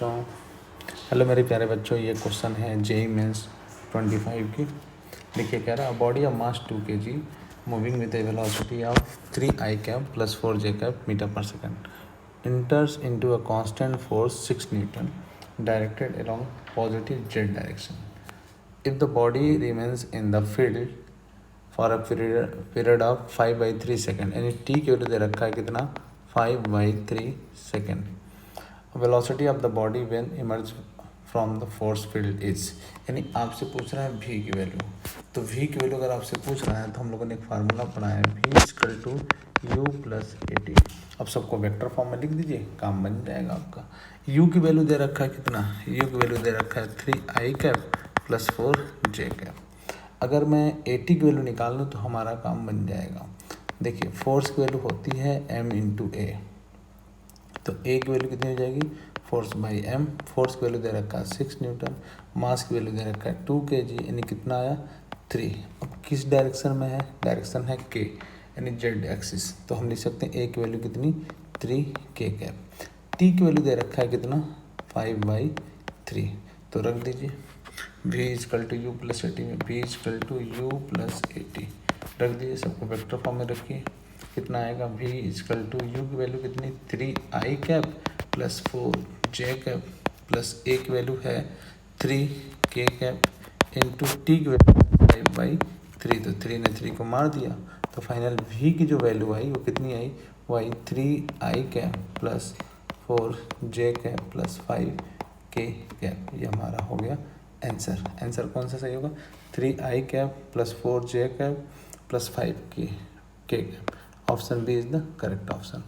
तो हेलो मेरे प्यारे बच्चों, ये क्वेश्चन है जेई मेंस 25 की। देखिए कह रहा है body of mass 2 kg moving with a velocity of 3 I cap plus 4 J cap metre per second enters into a constant force 6 newton directed along positive Z direction. If the body remains in the field for a period of 5/3 second, यानी T की value दे रखा है कितना 5/3 second. Velocity of the body when emerge from the force field is, यानी आपसे पूछ रहा है v की वैल्यू। तो v की वैल्यू अगर आपसे पूछ रहा है तो हम लोगों ने एक फार्मूला पढ़ा है v equal to u plus a t. अब सबको वेक्टर फॉर्म में लिख दीजिए, काम बन जाएगा आपका। u की वैल्यू दे रखा है कितना, u की वैल्यू दे रखा है 3 I cap plus 4 J cap. अगर मैं ए टी की वैल्यू निकाल लूँ तो हमारा काम बन जाएगा। देखिए फोर्स की वैल्यू होती है m इंटू ए, तो ए की वैल्यू कितनी हो जाएगी फोर्स बाई एम। फोर्स की वैल्यू दे रखा है 6 न्यूटन, मास की वैल्यू दे रखा है 2 kg, यानी कितना आया 3। अब किस डायरेक्शन में है, डायरेक्शन है के, यानी जेड एक्सिस। तो हम लिख सकते हैं ए की वैल्यू कितनी 3 K कैप। टी की वैल्यू दे रखा है कितना 5/3, तो रख दीजिए v equal to u plus a t में v equal to u plus a t रख दीजिए। सबको वेक्टर फॉर्म में रखिए, कितना आएगा v इक्वल टू यू की वैल्यू कितनी 3 I cap plus 4 J cap plus A की वैल्यू है 3 K कैप इंटू टी की वैल्यू 5/3, तो 3 ने 3 को मार दिया। तो फाइनल v की जो वैल्यू आई वो कितनी आई, वो आई 3 I cap plus 4 J cap plus 5 K cap. ये हमारा हो गया आंसर। आंसर कौन सा सही होगा 3 I cap plus 4 J cap plus 5 K cap. Option B is the correct option.